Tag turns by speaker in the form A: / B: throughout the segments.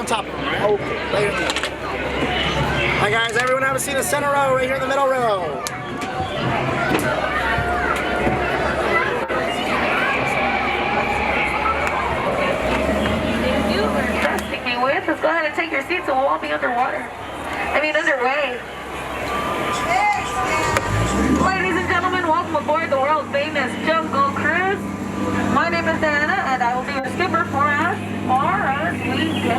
A: top of them, right? Okay, right in the middle. Hi guys, everyone have a seat in the center row, right here in the middle row.
B: If you were trusting me with, let's go ahead and take your seats so we'll all be underway. Ladies and gentlemen, welcome aboard the world famous Jungle Cruise. My name is Diana, and I will be your skipper for as far as we get.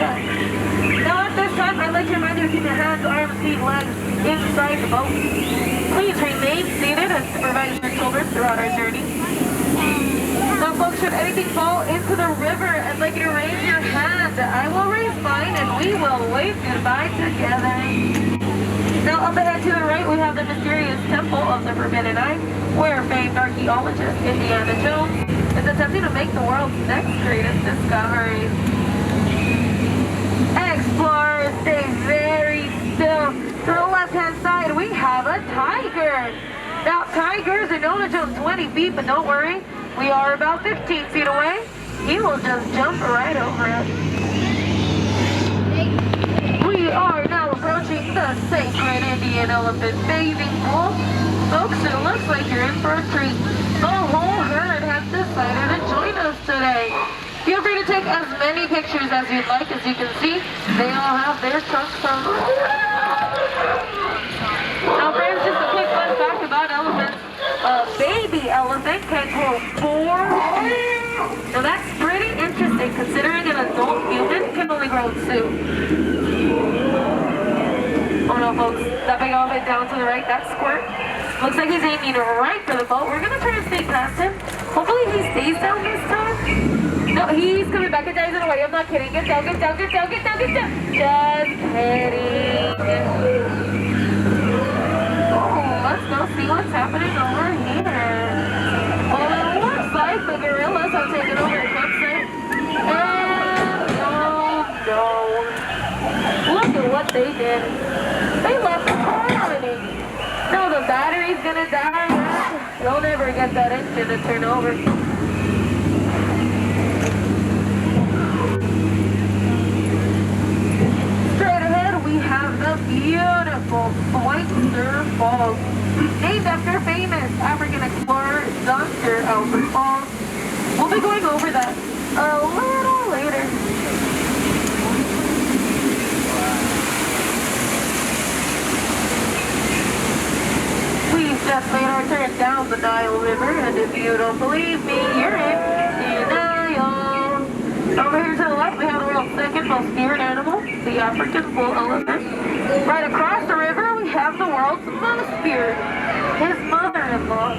B: Now at this time, I'd like to remind you to keep your hands, arms, feet, legs inside the boat. Please remain seated and supervise your children throughout our journey. Now folks, should anything fall into the river, I'd like you to raise your hand. I will raise mine and we will wave goodbye together. Now up ahead to the right, we have the mysterious Temple of the Forbidden Eye, where famed archaeologist Indiana Jones is attempting to make the world's next greatest discovery. Explorers, stay very still. To the left-hand side, we have a tiger. Now, tigers are known to jump 20 feet, but don't worry, we are about 15 feet away. He will just jump right over us. We are now approaching the sacred Indian elephant bathing pool. Folks, it looks like you're in for a treat. The whole herd has decided to join us today. Feel free to take as many pictures as you'd like. As you can see, they all have their trunks on. Now friends, just a quick fun fact about elephants. A baby elephant can grow 4 feet. Now that's pretty interesting considering an adult human can only grow 2. Oh no folks, that big elephant down to the right, that squirt. Looks like he's aiming right for the boat. We're gonna try to stay past him. Hopefully he stays down this time. No, he's coming back. Get down, he's in the way. I'm not kidding. Get down, get down, get down, get down, get down. Just kidding. Oh, let's go see what's happening over here. Well, it looks like the gorillas have taken over the campsite. And no. Look at what they did. They left the car running. No, the battery's gonna die. You'll never get that engine to turn over. Straight ahead, we have the beautiful Schweitzer Falls, named after famous African explorer Dr. Albert Falls. We'll be going over that a little later. We've just made our turn down the Nile River, and if you don't believe me, you're in denial. Over here to the left, we have the world's second most feared animal, the African bull elephant. Right across the river, we have the world's most feared, his mother-in-law.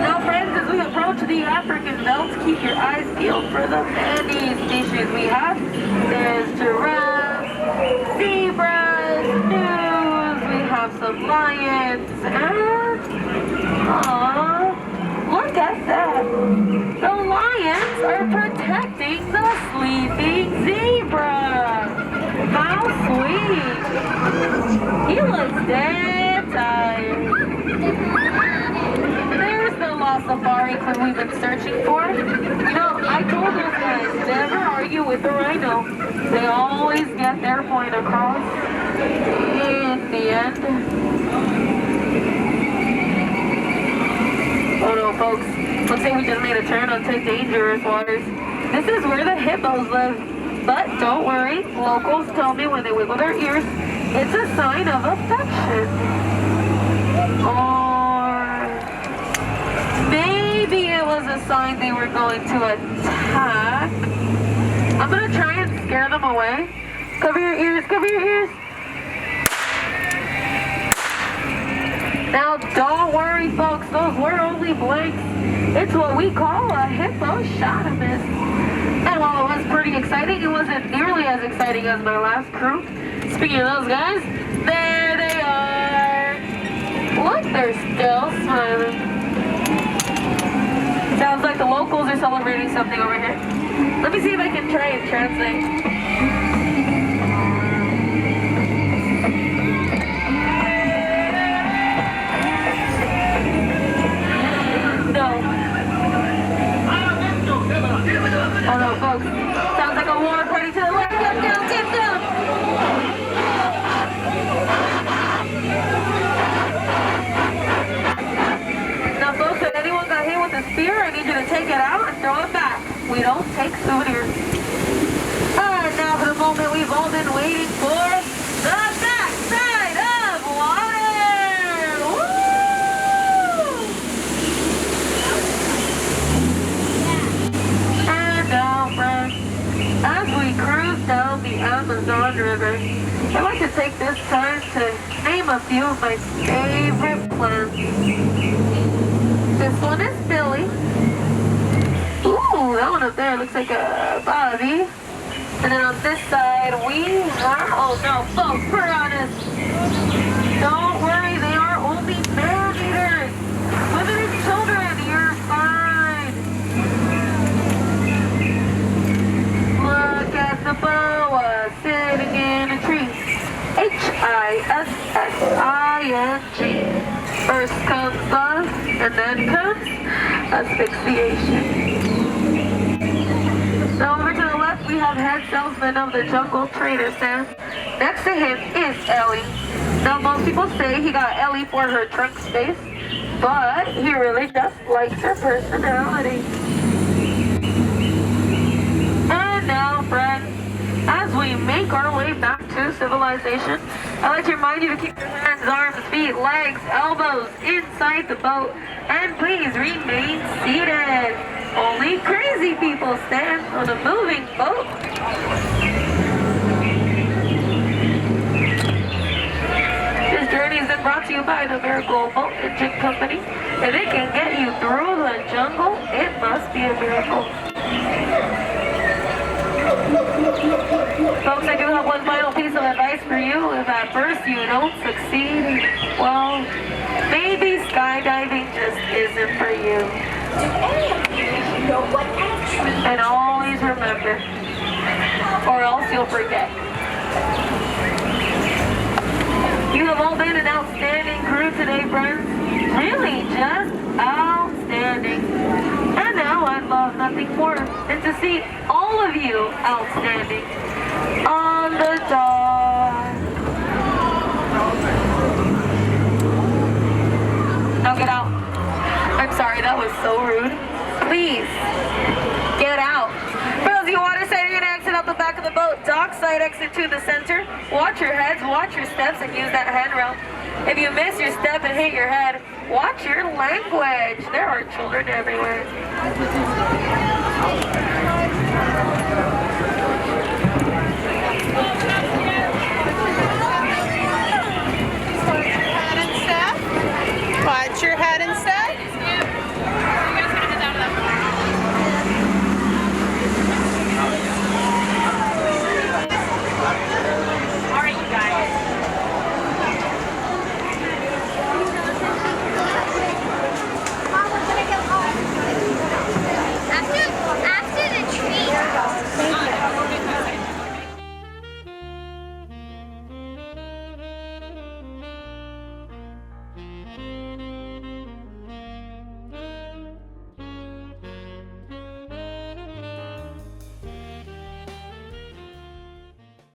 B: Now, friends, as we approach the African belt, keep your eyes peeled for the many species we have. There's giraffes, zebras, gnus, we have some lions, and look at that. The lions are protecting the sleeping zebra. How sweet. He looks dead tired. There's the lost safari clue we've been searching for. You know, I told those guys, never argue with the rhino. They always get their point across in the end. Oh no, folks. Looks like we just made a turn onto dangerous waters. This is where the hippos live. But don't worry, locals tell me when they wiggle their ears, it's a sign of affection. Or maybe it was a sign they were going to attack. I'm gonna try and scare them away. Cover your ears, cover your ears. Now don't worry folks, those were only blanks. It's what we call a hippopotamus. And while it was pretty exciting, it wasn't nearly as exciting as my last crew. Speaking of those guys, there they are. Look, they're still smiling. Sounds like the locals are celebrating something over here. Let me see if I can try and translate. Oh no, folks, Sounds like a war party to the left. Tip down, tip down. Now, folks, if anyone got hit with a spear, I need you to take it out and throw it back. We don't take souvenirs. And now for the moment we've all been waiting for, the back side of water. Woo! And now, friends, as we cruise down the Amazon River, I'd like to take this time to name a few of my favorite plants. This one is Billy. Ooh, that one up there looks like a Bobby. And then on this side we have, oh no, folks, we're honest. Don't worry, they are only man-eaters. Women and children, you're fine. Look at the boa sitting in a tree. H-I-S-S-I-N-G. First comes love, and then comes asphyxiation. Now over to the left, we have head salesman of the jungle, Trader Sam. Next to him is Ellie. Now most people say he got Ellie for her trunk space, but he really just likes her personality. And now, friends, as we make our way back to civilization, I'd like to remind you to keep your hands, arms, feet, legs, elbows inside the boat, and please remain seated. Only crazy people stand on a moving boat. This journey has been brought to you by the Miracle Boat Engine Company. If it can get you through the jungle, it must be a miracle. Folks, I do have one final piece of advice for you. If at first you don't succeed, well, maybe skydiving just isn't for you. And always remember, or else you'll forget. You have all been an outstanding crew today, friends. Really, just outstanding. And now I'd love nothing more than to see all of you outstanding on the dock. Now get out. I'm sorry, that was so rude. Please, get out. For those of you waterside, you're gonna exit out the back of the boat. Dockside exit to the center. Watch your heads, watch your steps, and use that handrail. If you miss your step and hit your head, watch your language. There are children everywhere.